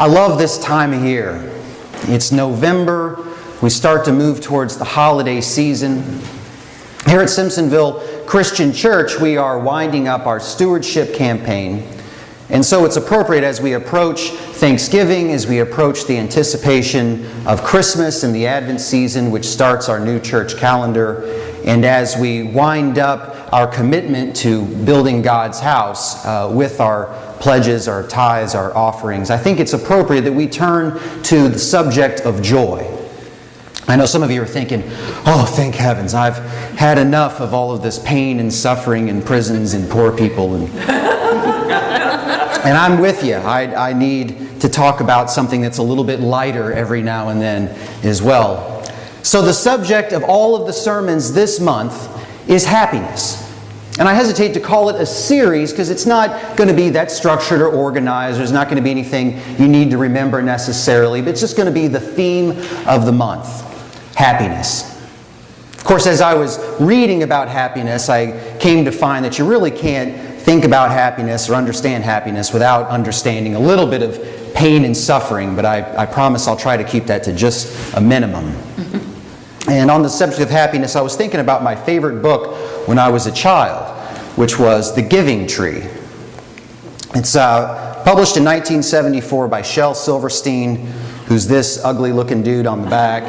I love this time of year. It's November. We start to move towards the holiday season. Here at Simpsonville Christian Church, we are winding up our stewardship campaign. And so it's appropriate as we approach Thanksgiving, as we approach the anticipation of Christmas and the Advent season, which starts our new church calendar, and as we wind up our commitment to building God's house with our pledges, our tithes, our offerings, I think it's appropriate that we turn to the subject of joy. I know some of you are thinking, oh, thank heavens, I've had enough of all of this pain and suffering and prisons and poor people. And I'm with you. I need to talk about something that's a little bit lighter every now and then as well. So the subject of all of the sermons this month is happiness. And I hesitate to call it a series because it's not going to be that structured or organized. There's not going to be anything you need to remember necessarily, but it's just going to be the theme of the month, happiness. Of course, as I was reading about happiness, I came to find that you really can't think about happiness or understand happiness without understanding a little bit of pain and suffering, but I promise I'll try to keep that to just a minimum. And on the subject of happiness, I was thinking about my favorite book when I was a child, which was The Giving Tree. It's published in 1974 by Shel Silverstein, who's this ugly-looking dude on the back.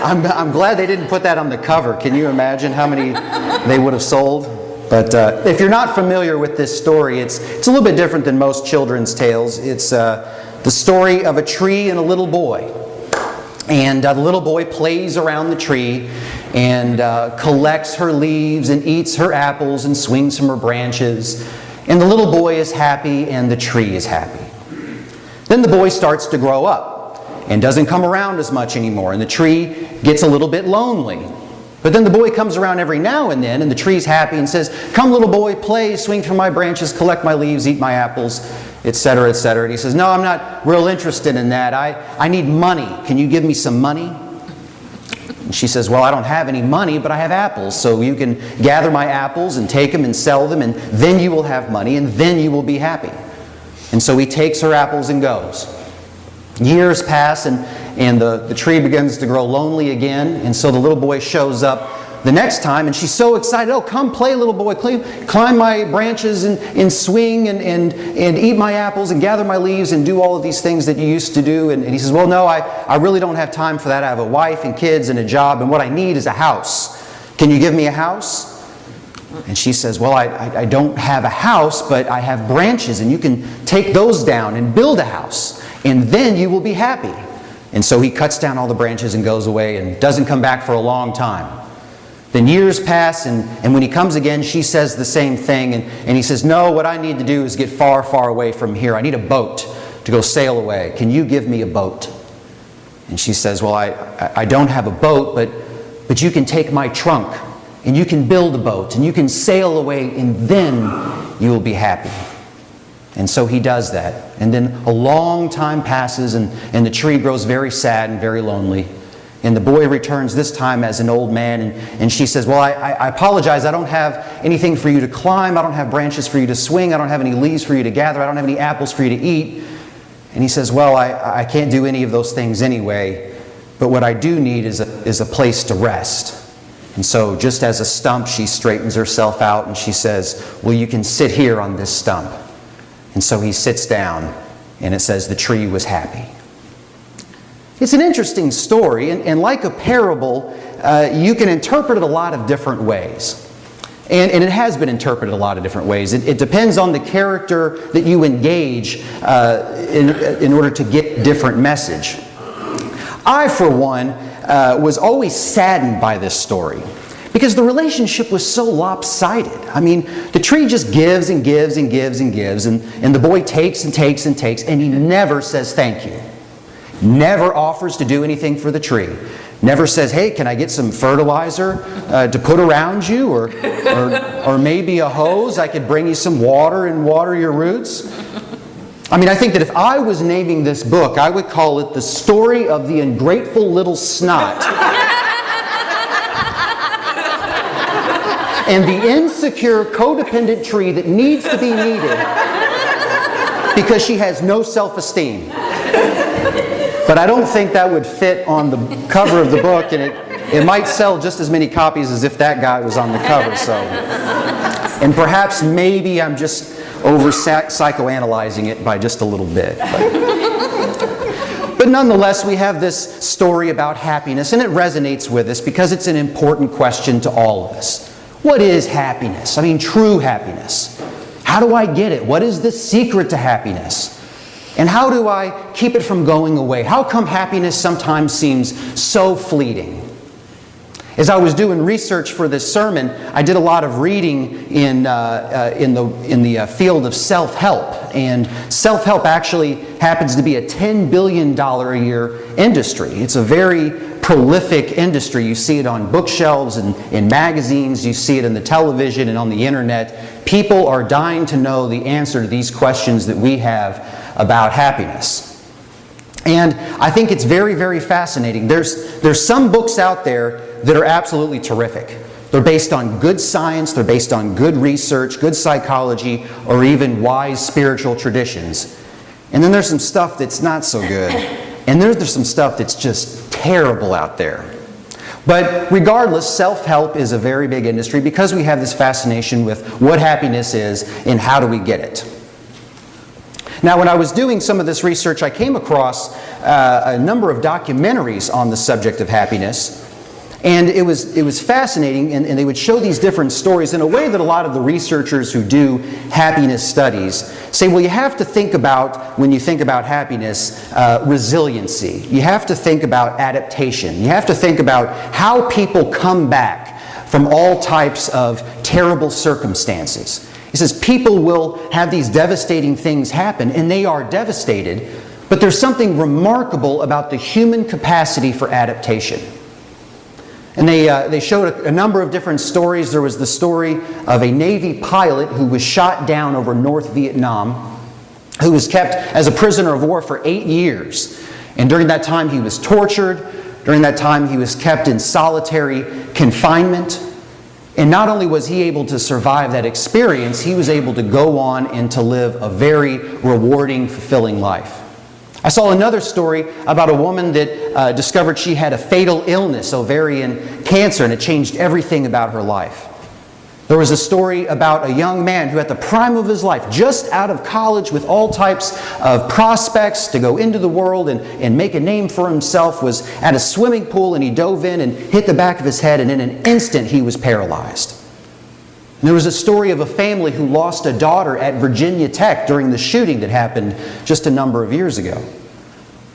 I'm glad they didn't put that on the cover. Can you imagine how many they would have sold? But if you're not familiar with this story, it's a little bit different than most children's tales. It's the story of a tree and a little boy. And the little boy plays around the tree and collects her leaves and eats her apples and swings from her branches. And the little boy is happy and the tree is happy. Then the boy starts to grow up and doesn't come around as much anymore. And the tree gets a little bit lonely. But then the boy comes around every now and then, and the tree's happy and says, "Come, little boy, play, swing from my branches, collect my leaves, eat my apples," etc., etc. And he says, "No, I'm not real interested in that. I need money. Can you give me some money?" And she says, "Well, I don't have any money, but I have apples, so you can gather my apples and take them and sell them, and then you will have money, and then you will be happy." And so he takes her apples and goes. Years pass, and the tree begins to grow lonely again, and so the little boy shows up the next time, and she's so excited. "Oh, come play, little boy. Climb my branches and swing and eat my apples and gather my leaves and do all of these things that you used to do." And he says, "Well, no, I really don't have time for that. I have a wife and kids and a job, and what I need is a house. Can you give me a house?" And she says, "Well, I don't have a house, but I have branches, and you can take those down and build a house, and then you will be happy." And so he cuts down all the branches and goes away and doesn't come back for a long time. Then years pass, and when he comes again, she says the same thing. And he says, "No, what I need to do is get far, far away from here. I need a boat to go sail away. Can you give me a boat?" And she says, "Well, I don't have a boat, but you can take my trunk, and you can build a boat, and you can sail away, and then you will be happy." And so he does that. And then a long time passes, and the tree grows very sad and very lonely. And the boy returns this time as an old man, and she says, "Well, I apologize. I don't have anything for you to climb. I don't have branches for you to swing. I don't have any leaves for you to gather. I don't have any apples for you to eat." And he says, "Well, I can't do any of those things anyway. But what I do need is a place to rest." And so just as a stump, she straightens herself out, and she says, "Well, you can sit here on this stump." And so he sits down, and it says the tree was happy. It's an interesting story, and like a parable, you can interpret it a lot of different ways. And it has been interpreted a lot of different ways. It depends on the character that you engage in order to get different message. I, for one, was always saddened by this story, because the relationship was so lopsided. I mean, the tree just gives and gives and gives and gives, and the boy takes and takes and takes, and he never says thank you. Never offers to do anything for the tree. Never says, "Hey, can I get some fertilizer to put around you? Or maybe a hose? I could bring you some water and water your roots." I mean, I think that if I was naming this book, I would call it The Story of the Ungrateful Little Snot. And the insecure, codependent tree that needs to be needed because she has no self-esteem. But I don't think that would fit on the cover of the book, and it might sell just as many copies as if that guy was on the cover. So, and perhaps maybe I'm just over psychoanalyzing it by just a little bit. But nonetheless, we have this story about happiness, and it resonates with us because it's an important question to all of us. What is happiness? I mean, true happiness. How do I get it? What is the secret to happiness? And how do I keep it from going away? How come happiness sometimes seems so fleeting? As I was doing research for this sermon, I did a lot of reading in the field of self-help. And self-help actually happens to be a $10 billion a year industry. It's a very prolific industry. You see it on bookshelves and in magazines. You see it in the television and on the internet. People are dying to know the answer to these questions that we have about happiness. And I think it's very, very fascinating. There's some books out there that are absolutely terrific. They're based on good science, they're based on good research, good psychology, or even wise spiritual traditions. And then there's some stuff that's not so good. And there's some stuff that's just terrible out there. But regardless, self-help is a very big industry because we have this fascination with what happiness is and how do we get it. Now, when I was doing some of this research, I came across a number of documentaries on the subject of happiness. And it was fascinating, and they would show these different stories in a way that a lot of the researchers who do happiness studies say, well, you have to think about, when you think about happiness, resiliency. You have to think about adaptation. You have to think about how people come back from all types of terrible circumstances. He says people will have these devastating things happen, and they are devastated, but there's something remarkable about the human capacity for adaptation. And they showed a number of different stories. There was the story of a Navy pilot who was shot down over North Vietnam, who was kept as a prisoner of war for 8 years. And during that time he was tortured. During that time he was kept in solitary confinement. And not only was he able to survive that experience, he was able to go on and to live a very rewarding, fulfilling life. I saw another story about a woman that discovered she had a fatal illness, ovarian cancer, and it changed everything about her life. There was a story about a young man who at the prime of his life, just out of college with all types of prospects to go into the world and make a name for himself, was at a swimming pool and he dove in and hit the back of his head, and in an instant he was paralyzed. And there was a story of a family who lost a daughter at Virginia Tech during the shooting that happened just a number of years ago.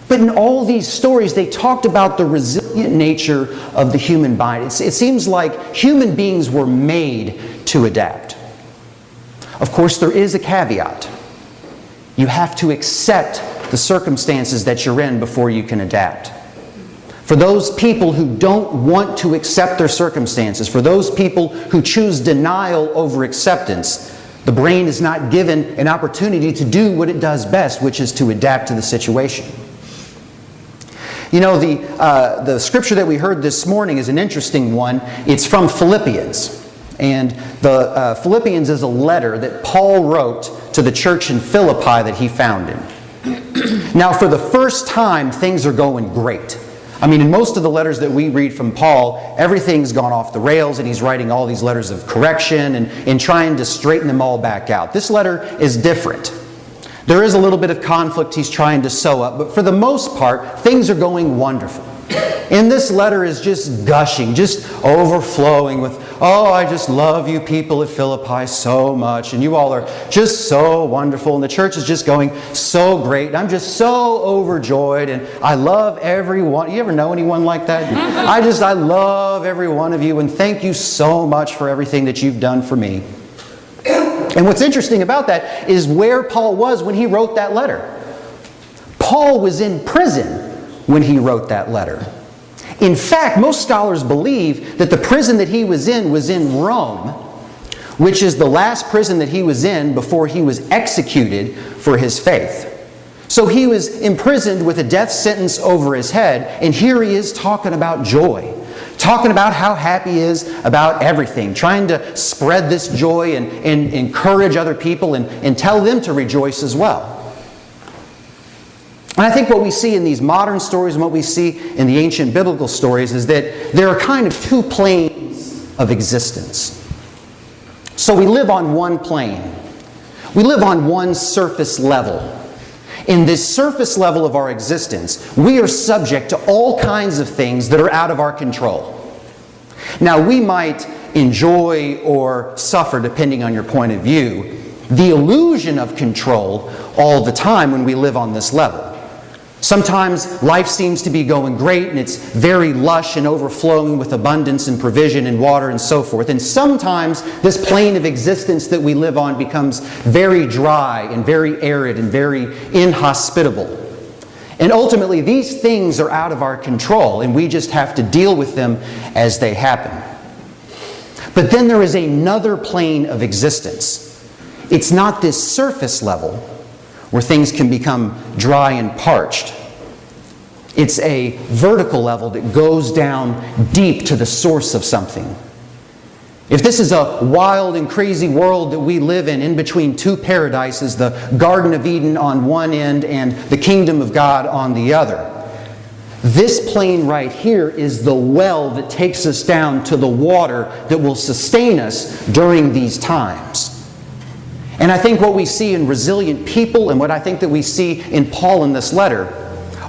But in all these stories, they talked about the resilient nature of the human body. It seems like human beings were made to adapt. Of course, there is a caveat. You have to accept the circumstances that you're in before you can adapt. For those people who don't want to accept their circumstances, for those people who choose denial over acceptance, the brain is not given an opportunity to do what it does best, which is to adapt to the situation. You know, the scripture that we heard this morning is an interesting one. It's from Philippians. And the Philippians is a letter that Paul wrote to the church in Philippi that he founded. Now, for the first time, things are going great. I mean, in most of the letters that we read from Paul, everything's gone off the rails and he's writing all these letters of correction and trying to straighten them all back out. This letter is different. There is a little bit of conflict he's trying to sew up, but for the most part, things are going wonderful. And this letter is just gushing, just overflowing with, oh, I just love you people at Philippi so much, and you all are just so wonderful, and the church is just going so great, and I'm just so overjoyed, and I love everyone. You ever know anyone like that? I love every one of you, and thank you so much for everything that you've done for me. And what's interesting about that is where Paul was when he wrote that letter. Paul was in prison when he wrote that letter. In fact, most scholars believe that the prison that he was in Rome, which is the last prison that he was in before he was executed for his faith. So he was imprisoned with a death sentence over his head, and here he is talking about joy. Talking about how happy he is about everything, trying to spread this joy and encourage other people and tell them to rejoice as well. And I think what we see in these modern stories and what we see in the ancient biblical stories is that there are kind of two planes of existence. So we live on one plane. We live on one surface level. In this surface level of our existence, we are subject to all kinds of things that are out of our control. Now, we might enjoy or suffer, depending on your point of view, the illusion of control all the time when we live on this level. Sometimes life seems to be going great and it's very lush and overflowing with abundance and provision and water and so forth. And sometimes this plane of existence that we live on becomes very dry and very arid and very inhospitable. And ultimately these things are out of our control and we just have to deal with them as they happen. But then there is another plane of existence. It's not this surface level where things can become dry and parched. It's a vertical level that goes down deep to the source of something. If this is a wild and crazy world that we live in between two paradises, the Garden of Eden on one end and the kingdom of God on the other, this plane right here is the well that takes us down to the water that will sustain us during these times. And I think what we see in resilient people and what I think that we see in Paul in this letter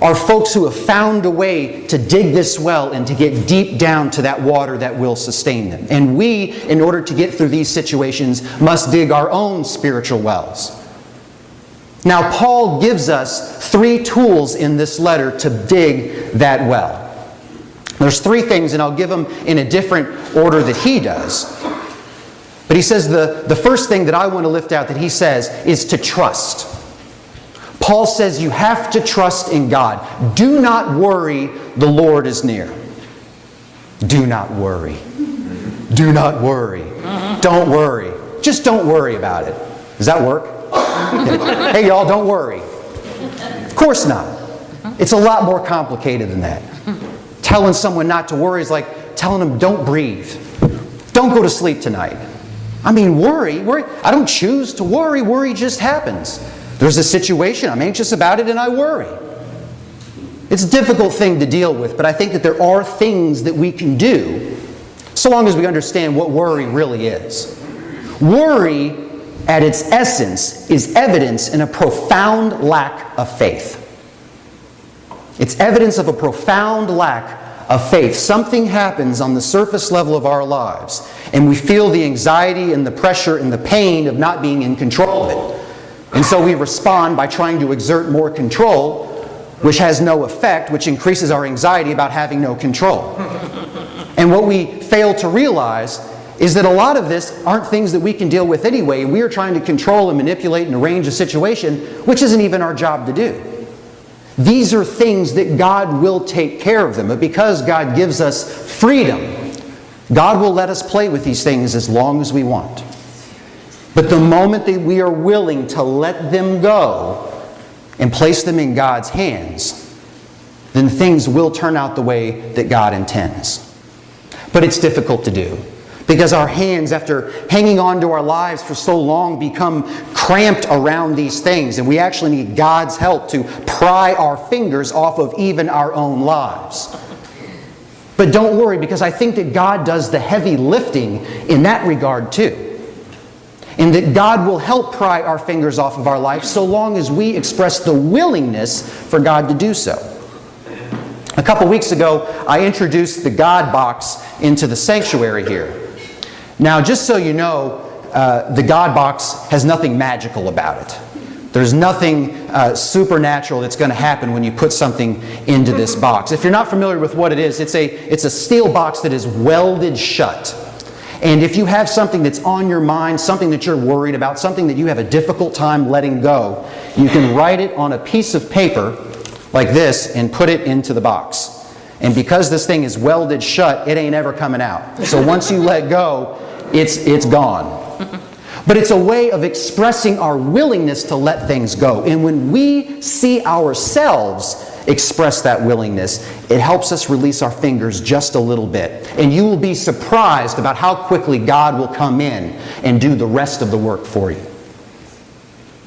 are folks who have found a way to dig this well and to get deep down to that water that will sustain them. And we, in order to get through these situations, must dig our own spiritual wells. Now, Paul gives us 3 tools in this letter to dig that well. There's 3 things, and I'll give them in a different order that he does. But he says the first thing that I want to lift out that he says is to trust. Paul says you have to trust in God. Do not worry, the Lord is near. Do not worry. Do not worry. Don't worry. Just don't worry about it. Does that work? Hey y'all, don't worry. Of course not. It's a lot more complicated than that. Telling someone not to worry is like telling them don't breathe. Don't go to sleep tonight. I mean, worry. I don't choose to worry. Worry just happens. There's a situation, I'm anxious about it, and I worry. It's a difficult thing to deal with, but I think that there are things that we can do so long as we understand what worry really is. Worry, at its essence, is evidence in a profound lack of faith. It's evidence of a profound lack of faith. Something happens on the surface level of our lives, and we feel the anxiety and the pressure and the pain of not being in control of it. And so we respond by trying to exert more control, which has no effect, which increases our anxiety about having no control. And what we fail to realize is that a lot of this aren't things that we can deal with anyway, and we are trying to control and manipulate and arrange a situation which isn't even our job to do. These are things that God will take care of them, but because God gives us freedom, God will let us play with these things as long as we want. But the moment that we are willing to let them go and place them in God's hands, then things will turn out the way that God intends. But it's difficult to do, because our hands, after hanging on to our lives for so long, become cramped around these things, and we actually need God's help to pry our fingers off of even our own lives. But don't worry, because I think that God does the heavy lifting in that regard too. And that God will help pry our fingers off of our life so long as we express the willingness for God to do so. A couple weeks ago, I introduced the God box into the sanctuary here. Now, just so you know, the God box has nothing magical about it. There's nothing supernatural that's going to happen when you put something into this box. If you're not familiar with what it is, it's a steel box that is welded shut. And if you have something that's on your mind, something that you're worried about, something that you have a difficult time letting go, you can write it on a piece of paper like this and put it into the box. And because this thing is welded shut, it ain't ever coming out. So once you let go, it's gone. But it's a way of expressing our willingness to let things go. And when we see ourselves express that willingness, it helps us release our fingers just a little bit. And you will be surprised about how quickly God will come in and do the rest of the work for you.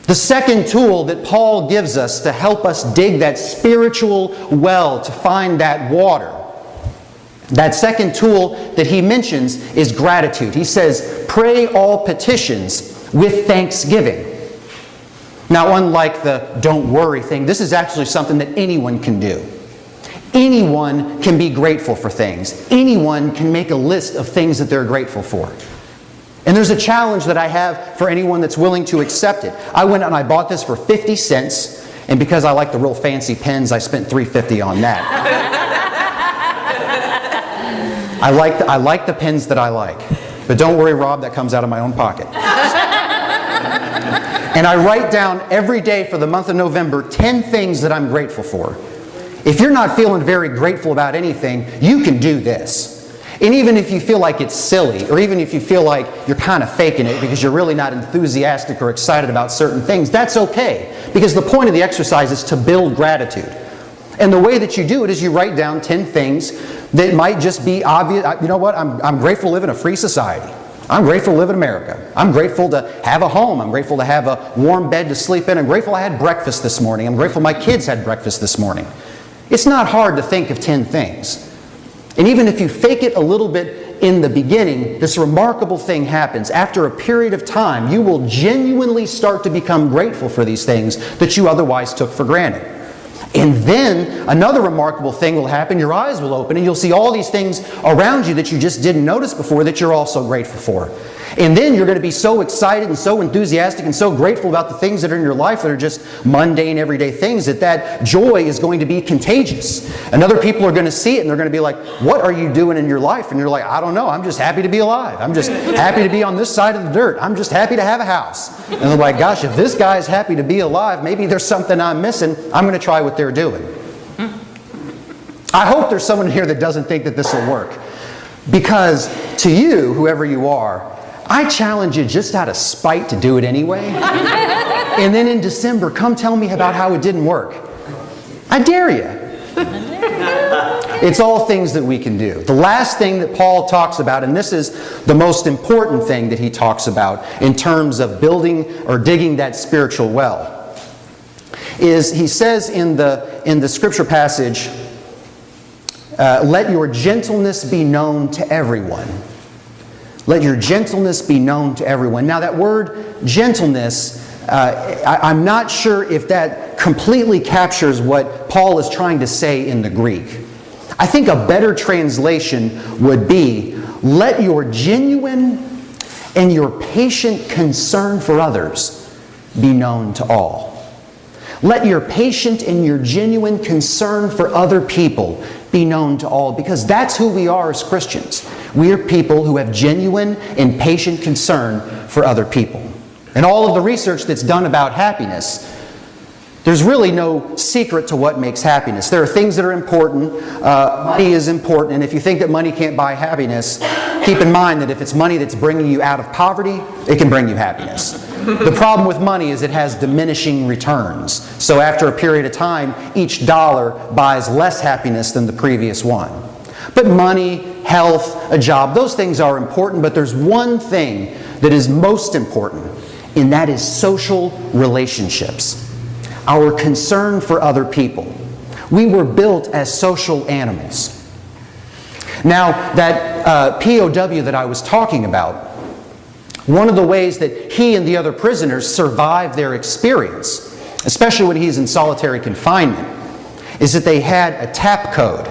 The second tool that Paul gives us to help us dig that spiritual well, to find that water, that second tool that he mentions is gratitude. He says, pray all petitions with thanksgiving. Now, unlike the don't worry thing, this is actually something that anyone can do. Anyone can be grateful for things. Anyone can make a list of things that they're grateful for. And there's a challenge that I have for anyone that's willing to accept it. I went out and I bought this for 50 cents, and because I like the real fancy pens, I spent $3.50 on that. I like the pens that I like. But don't worry, Rob, that comes out of my own pocket. And I write down every day for the month of November 10 things that I'm grateful for. If you're not feeling very grateful about anything, you can do this. And even if you feel like it's silly, or even if you feel like you're kind of faking it because you're really not enthusiastic or excited about certain things, that's okay. Because the point of the exercise is to build gratitude. And the way that you do it is you write down 10 things that might just be obvious. You know what? I'm grateful to live in a free society. I'm grateful to live in America. I'm grateful to have a home. I'm grateful to have a warm bed to sleep in. I'm grateful I had breakfast this morning. I'm grateful my kids had breakfast this morning. It's not hard to think of 10 things. And even if you fake it a little bit in the beginning, this remarkable thing happens. After a period of time, you will genuinely start to become grateful for these things that you otherwise took for granted. And then another remarkable thing will happen. Your eyes will open and you'll see all these things around you that you just didn't notice before that you're also grateful for. And then you're going to be so excited and so enthusiastic and so grateful about the things that are in your life that are just mundane, everyday things that joy is going to be contagious. And other people are going to see it and they're going to be like, what are you doing in your life? And you're like, I don't know. I'm just happy to be alive. I'm just happy to be on this side of the dirt. I'm just happy to have a house. And they're like, gosh, if this guy's happy to be alive, maybe there's something I'm missing. I'm going to try what they're doing. I hope there's someone here that doesn't think that this will work. Because to you, whoever you are, I challenge you just out of spite to do it anyway. And then in December, come tell me about how it didn't work. I dare you. It's all things that we can do. The last thing that Paul talks about, and this is the most important thing that he talks about in terms of building or digging that spiritual well, is he says in the scripture passage, let your gentleness be known to everyone. Let your gentleness be known to everyone. Now that word gentleness, I'm not sure if that completely captures what Paul is trying to say in the Greek. I think a better translation would be, let your genuine and your patient concern for others be known to all. Let your patient and your genuine concern for other people be known to all, because that's who we are as Christians. We are people who have genuine and patient concern for other people. And all of the research that's done about happiness, there's really no secret to what makes happiness. There are things that are important. Money is important. And if you think that money can't buy happiness, keep in mind that if it's money that's bringing you out of poverty, it can bring you happiness. The problem with money is it has diminishing returns. So after a period of time, each dollar buys less happiness than the previous one. But money, health, a job, those things are important, but there's one thing that is most important, and that is social relationships. Our concern for other people. We were built as social animals. Now, that POW that I was talking about, one of the ways that he and the other prisoners survived their experience, especially when he's in solitary confinement, is that they had a tap code.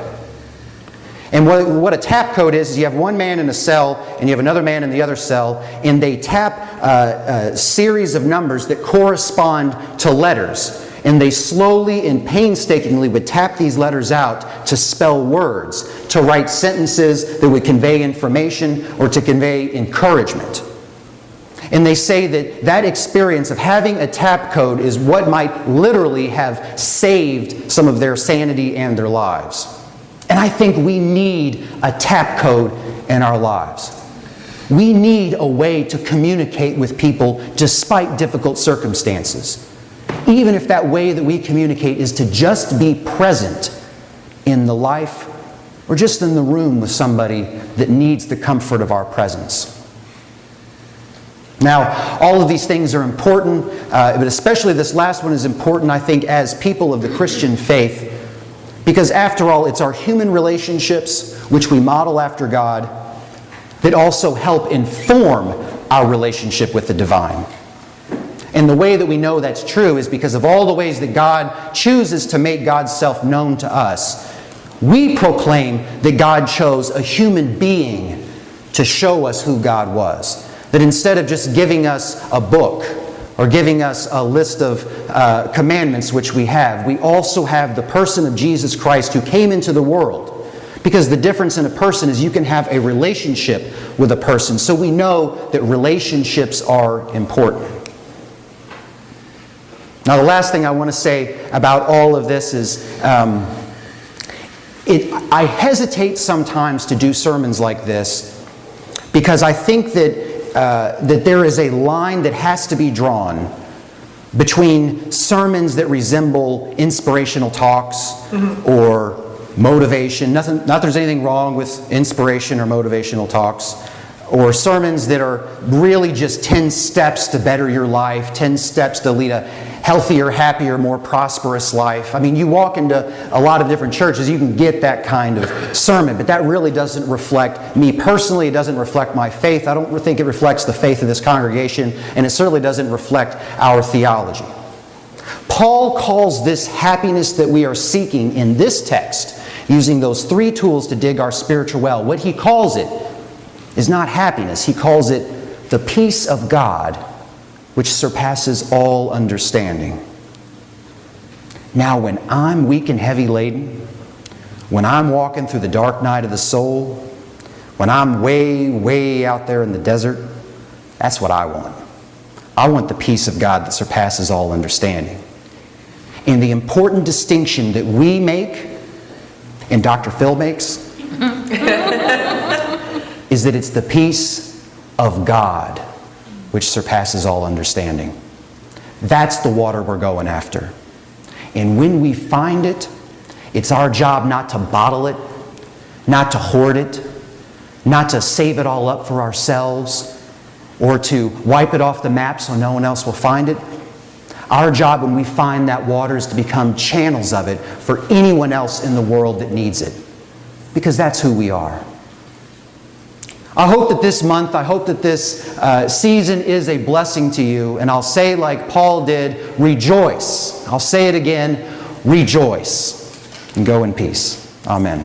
And what a tap code is you have one man in a cell and you have another man in the other cell, and they tap a series of numbers that correspond to letters. And they slowly and painstakingly would tap these letters out to spell words, to write sentences that would convey information or to convey encouragement. And they say that that experience of having a tap code is what might literally have saved some of their sanity and their lives. And I think we need a tap code in our lives. We need a way to communicate with people despite difficult circumstances. Even if that way that we communicate is to just be present in the life or just in the room with somebody that needs the comfort of our presence. Now, all of these things are important, but especially this last one is important, I think, as people of the Christian faith, because after all, it's our human relationships, which we model after God, that also help inform our relationship with the divine. And the way that we know that's true is because of all the ways that God chooses to make God's self known to us. We proclaim that God chose a human being to show us who God was. That instead of just giving us a book or giving us a list of commandments, which we have, we also have the person of Jesus Christ who came into the world. Because the difference in a person is you can have a relationship with a person. So we know that relationships are important. Now, the last thing I want to say about all of this is I hesitate sometimes to do sermons like this because I think that there is a line that has to be drawn between sermons that resemble inspirational talks or motivation. Not that there's anything wrong with inspiration or motivational talks, or sermons that are really just 10 steps to better your life, 10 steps to lead a healthier, happier, more prosperous life. I mean, you walk into a lot of different churches, you can get that kind of sermon, but that really doesn't reflect me personally. It doesn't reflect my faith. I don't think it reflects the faith of this congregation, and it certainly doesn't reflect our theology. Paul calls this happiness that we are seeking in this text, using those 3 tools to dig our spiritual well, what he calls it is not happiness. He calls it the peace of God, which surpasses all understanding. Now, when I'm weak and heavy laden, when I'm walking through the dark night of the soul, when I'm way, way out there in the desert, that's what I want. I want the peace of God that surpasses all understanding. And the important distinction that we make, and Dr. Phil makes, is that it's the peace of God which surpasses all understanding. That's the water we're going after. And when we find it, it's our job not to bottle it, not to hoard it, not to save it all up for ourselves, or to wipe it off the map so no one else will find it. Our job when we find that water is to become channels of it for anyone else in the world that needs it. Because that's who we are. I hope that this month, I hope that this season is a blessing to you. And I'll say like Paul did, rejoice. I'll say it again, rejoice. And go in peace. Amen.